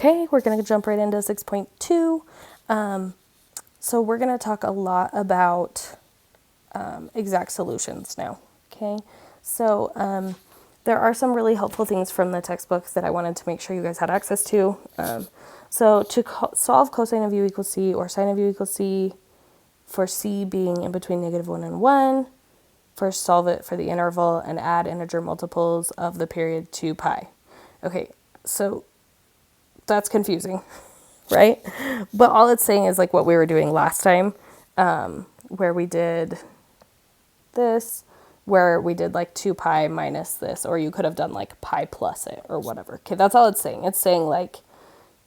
Okay, we're going to jump right into 6.2. So we're going to talk a lot about exact solutions now. Okay, so there are some really helpful things from the textbooks that I wanted to make sure you guys had access to. So to solve cosine of u equals c or sine of u equals c, for c being in between -1 and 1, first solve it for the interval and add integer multiples of the period 2 pi. Okay, so that's confusing, right? But all it's saying is like what we were doing last time, where we did this, where we did like 2 pi minus this, or you could have done like pi plus it or whatever. Okay, that's all it's saying. It's saying like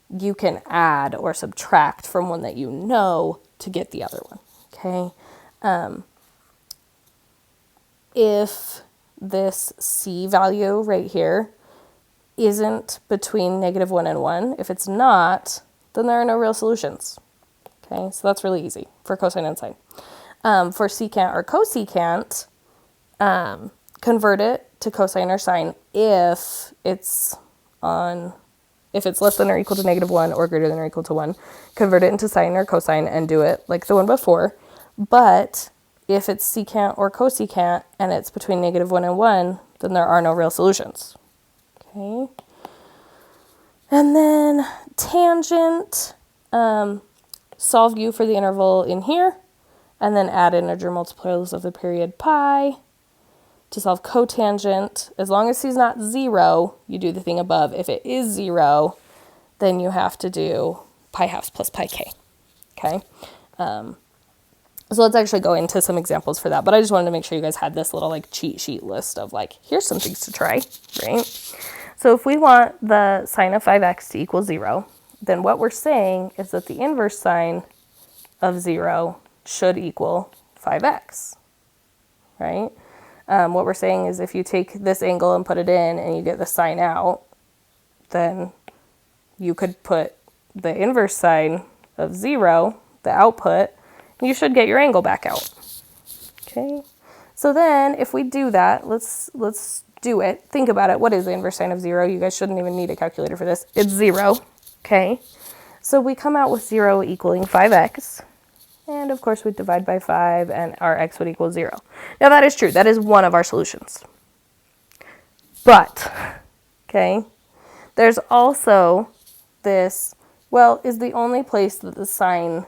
you can add or subtract from one that you know to get the other one. Okay, if this c value right here isn't between -1 and 1, if it's not, then there are no real solutions. Okay, so that's really easy for cosine and sine. For secant or cosecant, convert it to cosine or sine if it's less than or equal to -1 or greater than or equal to 1. Convert it into sine or cosine and do it like the one before. But if it's secant or cosecant and it's between -1 and 1, then there are no real solutions. Okay. And then tangent, solve u for the interval in here, and then add integer multipliers of the period pi. To solve cotangent, as long as c is not 0, you do the thing above. If it is 0, then you have to do pi halves plus pi k. Okay? So let's actually go into some examples for that. But I just wanted to make sure you guys had this little like cheat sheet list of like, here's some things to try, right? So if we want the sine of 5x to equal 0, then what we're saying is that the inverse sine of 0 should equal 5x, right? What we're saying is if you take this angle and put it in and you get the sine out, then you could put the inverse sine of 0, the output, and you should get your angle back out. Okay, so then if we do that, let's do it. Think about it. What is the inverse sine of 0? You guys shouldn't even need a calculator for this. It's 0. Okay, so we come out with 0 equaling 5x. And of course, we divide by 5, and our x would equal 0. Now, that is true. That is one of our solutions. But, okay, there's also this, well, is the only place that the sine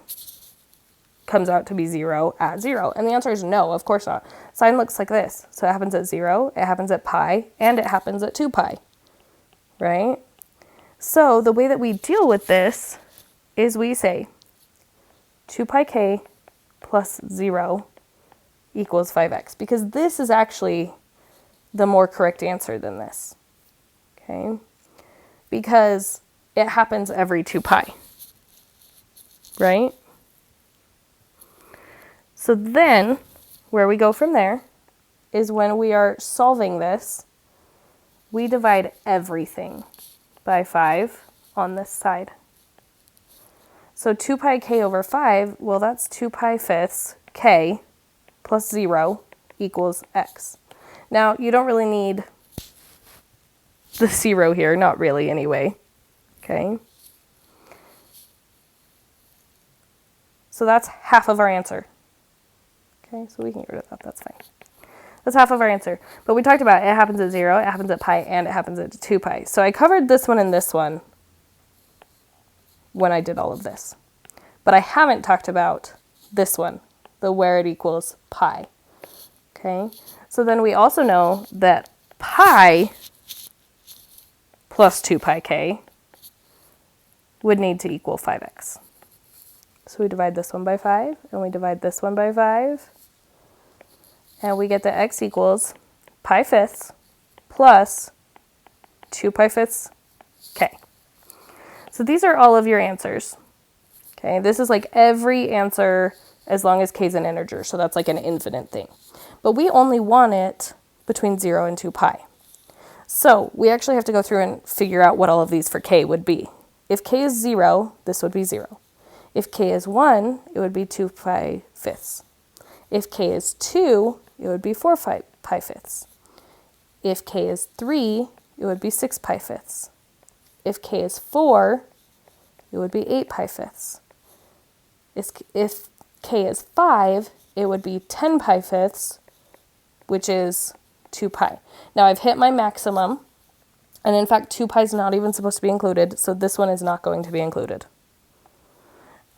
comes out to be 0 at 0? And the answer is no, of course not. Sine looks like this. So it happens at 0, it happens at pi, and it happens at 2 pi, right? So the way that we deal with this is we say 2 pi k plus 0 equals 5x, because this is actually the more correct answer than this, okay? Because it happens every 2 pi, right? So then, where we go from there is when we are solving this, we divide everything by 5 on this side. So 2 pi k over 5, well, that's 2 pi fifths k plus 0 equals x. Now, you don't really need the 0 here, not really anyway, okay? So that's half of our answer. Okay, so we can get rid of that, that's fine. That's half of our answer. But we talked about it happens at 0, it happens at pi, and it happens at 2 pi. So I covered this one and this one when I did all of this. But I haven't talked about this one, the where it equals pi. Okay, so then we also know that pi plus 2 pi k would need to equal 5x. So we divide this one by 5, and we divide this one by 5, and we get that x equals pi fifths plus 2 pi fifths k. So these are all of your answers. Okay, this is like every answer as long as k is an integer, so that's like an infinite thing. But we only want it between 0 and 2 pi. So we actually have to go through and figure out what all of these for k would be. If k is 0, this would be 0. If k is 1, it would be 2 pi fifths. If k is 2, it would be 4 pi fifths. If k is 3, it would be 6 pi fifths. If k is 4, it would be 8 pi fifths. If k is 5, it would be 10 pi fifths, which is 2 pi. Now I've hit my maximum, and in fact 2 pi is not even supposed to be included, so this one is not going to be included.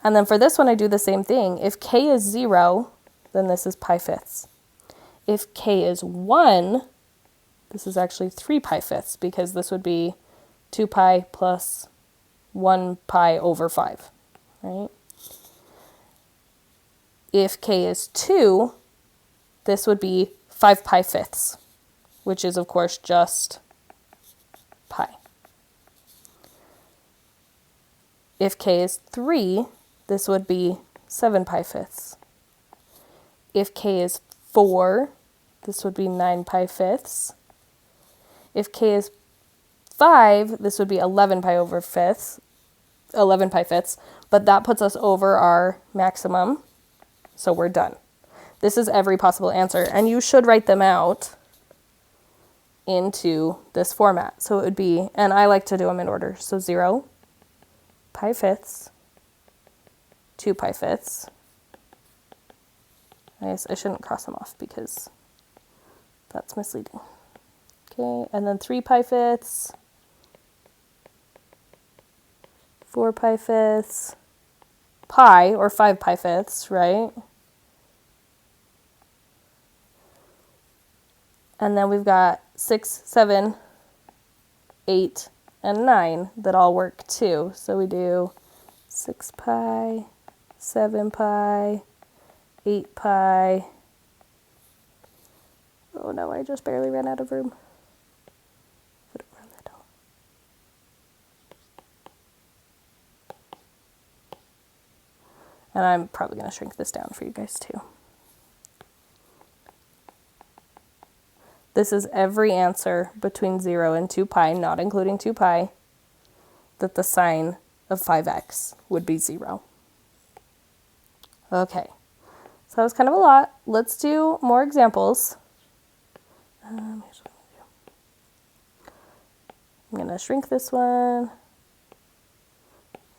And then for this one I do the same thing. If k is 0, then this is pi fifths. If k is 1, this is actually 3 pi fifths, because this would be 2 pi plus 1 pi over 5, right? If k is 2, this would be 5 pi fifths, which is, of course, just pi. If k is 3, this would be 7 pi fifths. If k is 4, this would be 9 pi fifths. If k is 5, this would be 11 pi fifths, but that puts us over our maximum, so we're done. This is every possible answer, and you should write them out into this format. So it would be, and I like to do them in order, so 0, pi fifths, 2 pi fifths. I guess I shouldn't cross them off because that's misleading. Okay, and then 3 pi fifths, 4 pi fifths, pi, or 5 pi fifths, right? And then we've got 6, 7, 8, and 9 that all work too. So we do 6 pi, 7 pi, 8 pi. Oh no, I just barely ran out of room. Put it around that down. And I'm probably going to shrink this down for you guys too. This is every answer between 0 and 2 pi, not including 2 pi, that the sine of 5x would be 0. Okay, so that was kind of a lot. Let's do more examples. Here's what I'm going to shrink this one,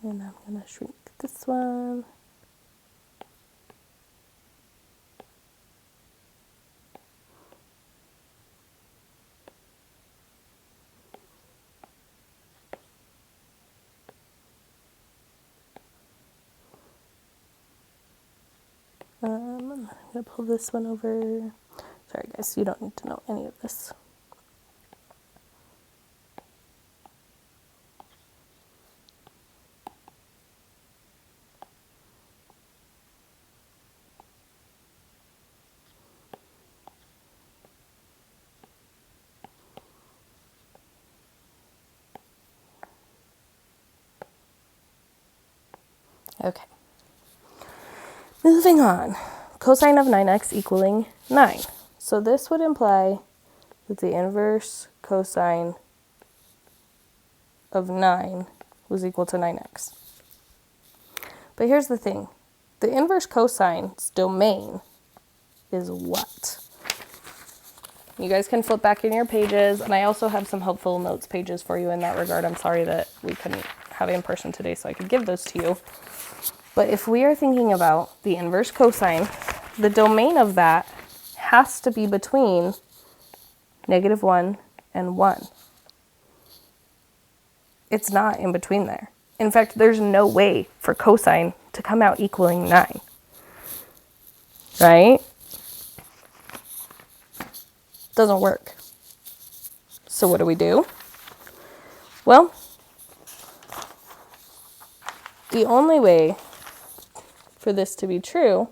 and I'm going to shrink this one. I'm going to pull this one over. Sorry guys, you don't need to know any of this. Okay. Moving on. Cosine of 9x equaling 9. So this would imply that the inverse cosine of 9 was equal to 9x. But here's the thing. The inverse cosine's domain is what? You guys can flip back in your pages, and I also have some helpful notes pages for you in that regard. I'm sorry that we couldn't have it in person today so I could give those to you. But if we are thinking about the inverse cosine, the domain of that has to be between -1 and 1. It's not in between there. In fact, there's no way for cosine to come out equaling 9. Right? Doesn't work. So what do? Well, the only way for this to be true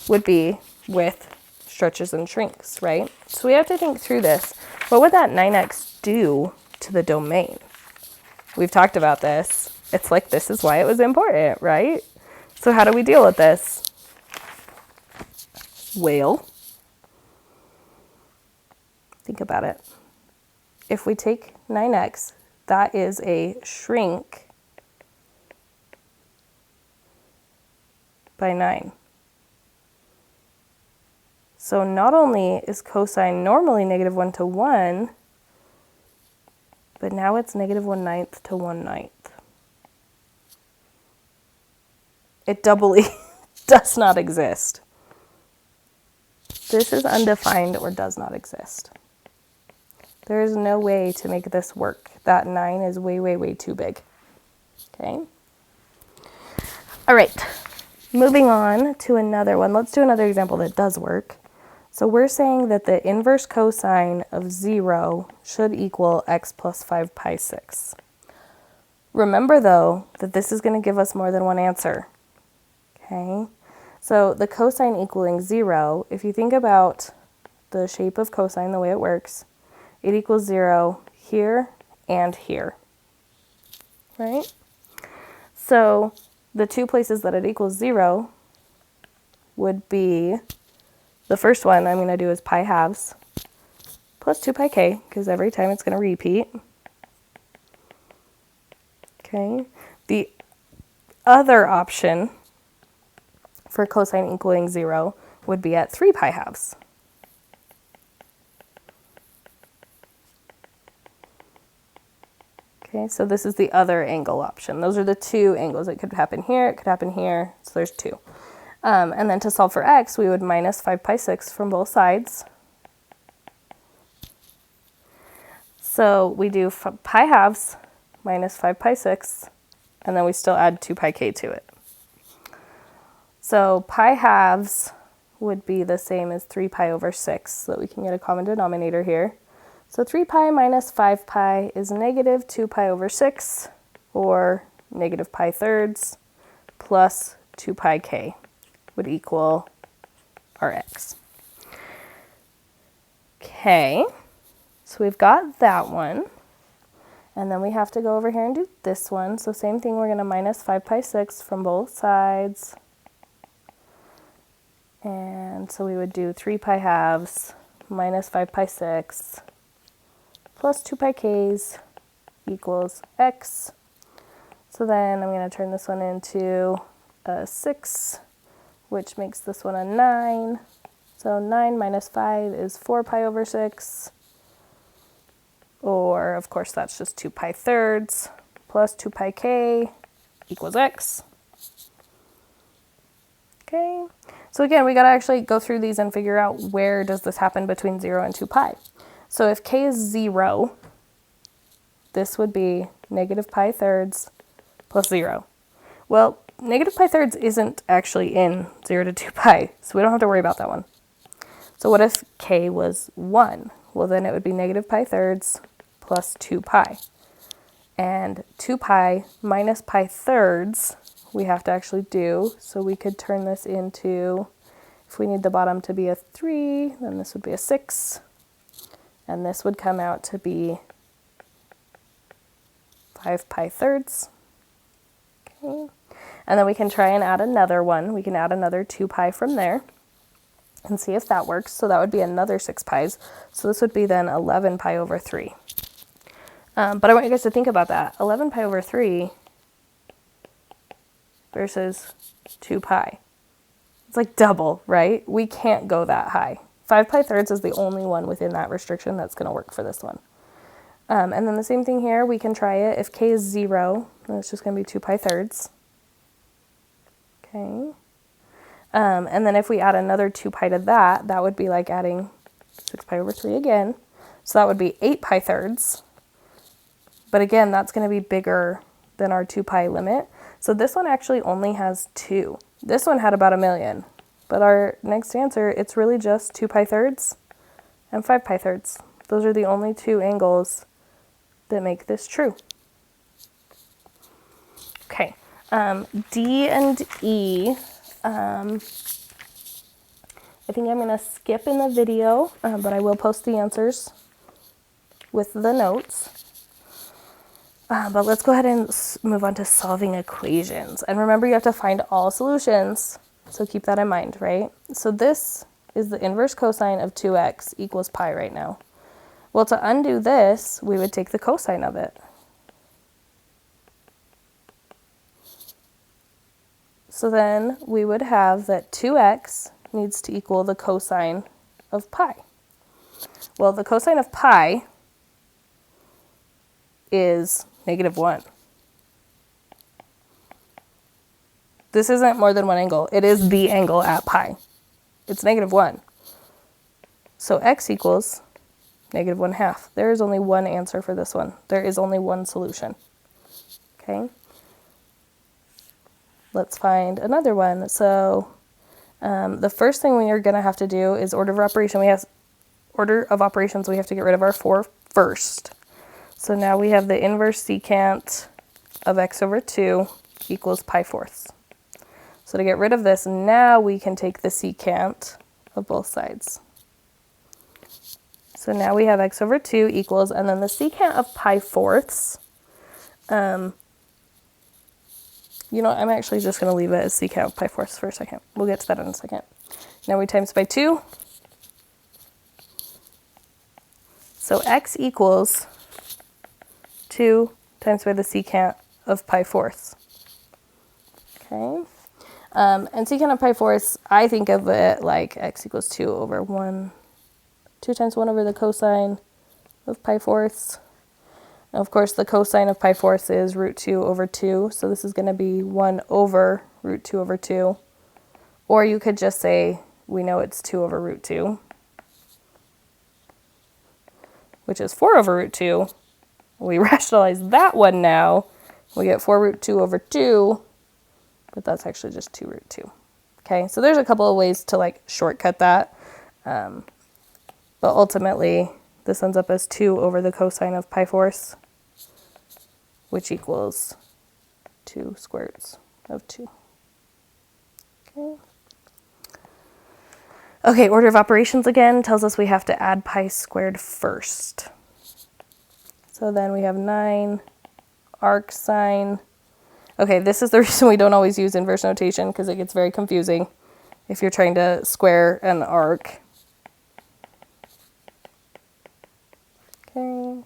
would be with stretches and shrinks, right? So we have to think through this. What would that 9x do to the domain? We've talked about this. It's like this is why it was important, right? So how do we deal with this? Well, think about it. If we take 9x, that is a shrink by 9. So not only is cosine normally -1 to 1, but now it's -1/9 to 1/9. it doubly does not exist. This is undefined or does not exist. There is no way to make this work. That 9 is way, way, way too big. Okay. All right. Moving on to another one. Let's do another example that does work. So we're saying that the inverse cosine of 0 should equal x plus 5 pi 6. Remember, though, that this is going to give us more than one answer. Okay. So the cosine equaling 0, if you think about the shape of cosine, the way it works, it equals 0 here and here, right? So the two places that it equals 0 would be, the first one I'm going to do is pi halves plus 2 pi k, because every time it's going to repeat. Okay. The other option for cosine equaling 0 would be at 3 pi halves. Okay, so this is the other angle option. Those are the two angles. It could happen here, it could happen here, so there's two. And then to solve for x, we would minus 5 pi 6 from both sides. So we do pi halves minus 5 pi 6, and then we still add 2 pi k to it. So pi halves would be the same as 3 pi over 6, so that we can get a common denominator here. So 3 pi minus 5 pi is negative 2 pi over 6, or negative pi thirds, plus 2 pi k would equal our x. Okay, so we've got that one. And then we have to go over here and do this one. So same thing, we're going to minus 5 pi 6 from both sides. And so we would do 3 pi halves minus 5 pi 6 plus 2 pi k's equals x. So then I'm going to turn this one into a 6, which makes this one a 9. So 9 minus 5 is 4 pi over 6. Or, of course, that's just 2 pi thirds plus 2 pi k equals x. Okay. So again, we got to actually go through these and figure out where does this happen between 0 and 2 pi. So if k is 0, this would be negative pi thirds plus 0. Well, negative pi thirds isn't actually in 0 to 2 pi, so we don't have to worry about that one. So what if k was 1? Well, then it would be negative pi thirds plus 2 pi. And 2 pi minus pi thirds we have to actually do, so we could turn this into, if we need the bottom to be a 3, then this would be a 6. And this would come out to be 5 pi thirds. Okay. And then we can try and add another one. We can add another 2 pi from there and see if that works. So that would be another 6 pi's. So this would be then 11 pi over 3. But I want you guys to think about that. 11 pi over 3 versus 2 pi. It's like double, right? We can't go that high. 5 pi thirds is the only one within that restriction that's going to work for this one. And then the same thing here, we can try it. If k is 0, then it's just going to be 2 pi thirds. Okay. And then if we add another 2 pi to that, that would be like adding 6 pi over 3 again. So that would be 8 pi thirds. But again, that's going to be bigger than our 2 pi limit. So this one actually only has 2. This one had about 1,000,000. But our next answer, it's really just 2 pi thirds and 5 pi thirds. Those are the only two angles that make this true. Okay, D and E, I think I'm going to skip in the video, but I will post the answers with the notes. But let's go ahead and move on to solving equations. And remember, you have to find all solutions. So keep that in mind, right? So this is the inverse cosine of 2x equals pi right now. Well, to undo this, we would take the cosine of it. So then we would have that 2x needs to equal the cosine of pi. Well, the cosine of pi is -1. This isn't more than one angle. It is the angle at pi. It's -1. So x equals -1/2. There is only one answer for this one. There is only one solution. Okay. Let's find another one. So the first thing we are going to have to do is order of operations. We have to get rid of our 4 first. So now we have the inverse secant of x over 2 equals pi/4. So to get rid of this, now we can take the secant of both sides. So now we have x over 2 equals, and then the secant of pi/4, you know, I'm actually just going to leave it as secant of pi/4 for a second. We'll get to that in a second. Now we times by 2. So x equals 2 times by the secant of pi/4. Okay. And secant of pi/4, I think of it like x equals 2 over 1. 2 times 1 over the cosine of pi/4. Now, of course, the cosine of pi/4 is √2 over 2, so this is going to be 1 over √2 over 2. Or you could just say, we know it's 2 over √2, which is 4 over √2. We rationalize that one now. We get 4 √2 over 2, but that's actually just 2 √2. Okay, so there's a couple of ways to like shortcut that. But ultimately, this ends up as 2 over the cosine of pi/4, which equals 2 square roots of 2. Okay. Okay, order of operations again tells us we have to add pi squared first. So then we have 9 arc sine. Okay, this is the reason we don't always use inverse notation, because it gets very confusing if you're trying to square an arc. Okay,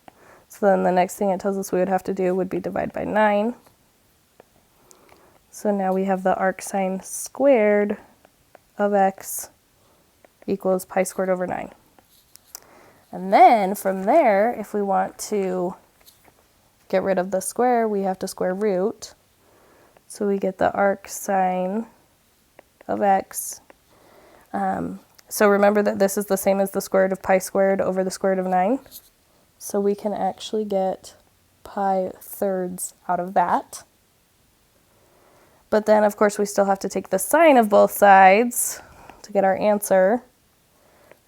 so then the next thing it tells us we would have to do would be divide by 9. So now we have the arc sine squared of x equals pi squared over 9. And then from there, if we want to get rid of the square, we have to square root. So we get the arc sine of x. So remember that this is the same as the square root of pi squared over the square root of 9. So we can actually get pi/3 out of that. But then, of course, we still have to take the sine of both sides to get our answer.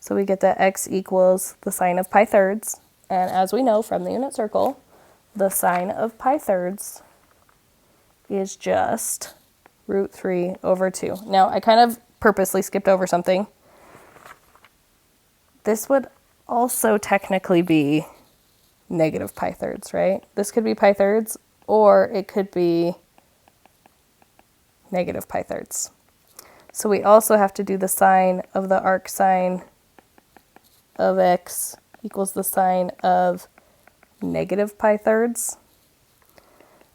So we get that x equals the sine of pi/3. And as we know from the unit circle, the sine of pi/3 is just √3 over 2. Now, I kind of purposely skipped over something. This would also technically be negative pi/3, right? This could be pi/3, or it could be negative pi/3. So we also have to do the sine of the arc sine of x equals the sine of negative pi/3.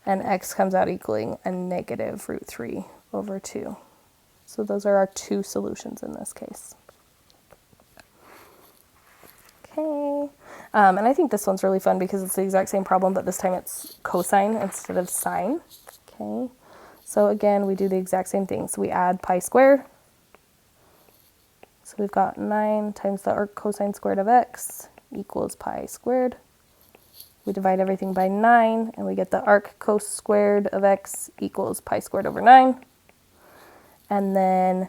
And x comes out equaling a negative √3 over 2. So those are our two solutions in this case. Okay. And I think this one's really fun because it's the exact same problem, but this time it's cosine instead of sine. Okay. So again, we do the exact same thing. So we add pi squared. So we've got 9 times the arc cosine squared of x equals pi squared. We divide everything by 9, and we get the arc cos squared of x equals pi squared over 9. And then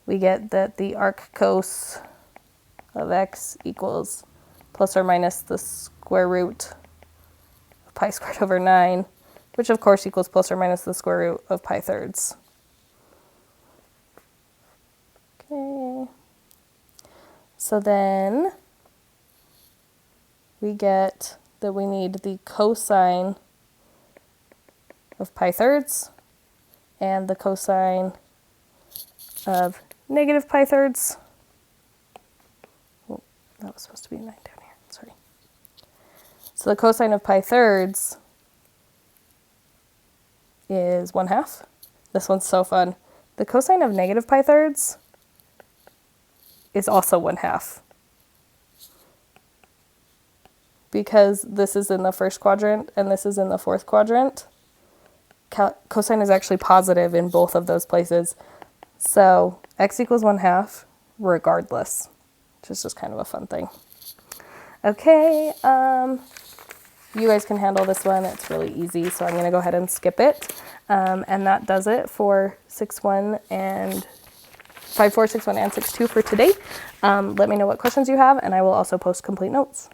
we get that the arc cos of x equals plus or minus the square root of pi squared over 9, which of course equals plus or minus the square root of pi/3. Okay. So then we get that we need the cosine of pi/3 and the cosine of negative pi/3. Oh, that was supposed to be 9 down here, sorry. So the cosine of pi/3 is 1/2. This one's so fun. The cosine of negative pi/3 is also 1/2. Because this is in the first quadrant and this is in the fourth quadrant, cosine is actually positive in both of those places. So x equals 1/2 regardless, which is just kind of a fun thing. Okay, you guys can handle this one. It's really easy, so I'm going to go ahead and skip it. And that does it for 6-1 and 5-4, 6-1, and 6-2 for today. Let me know what questions you have, and I will also post complete notes.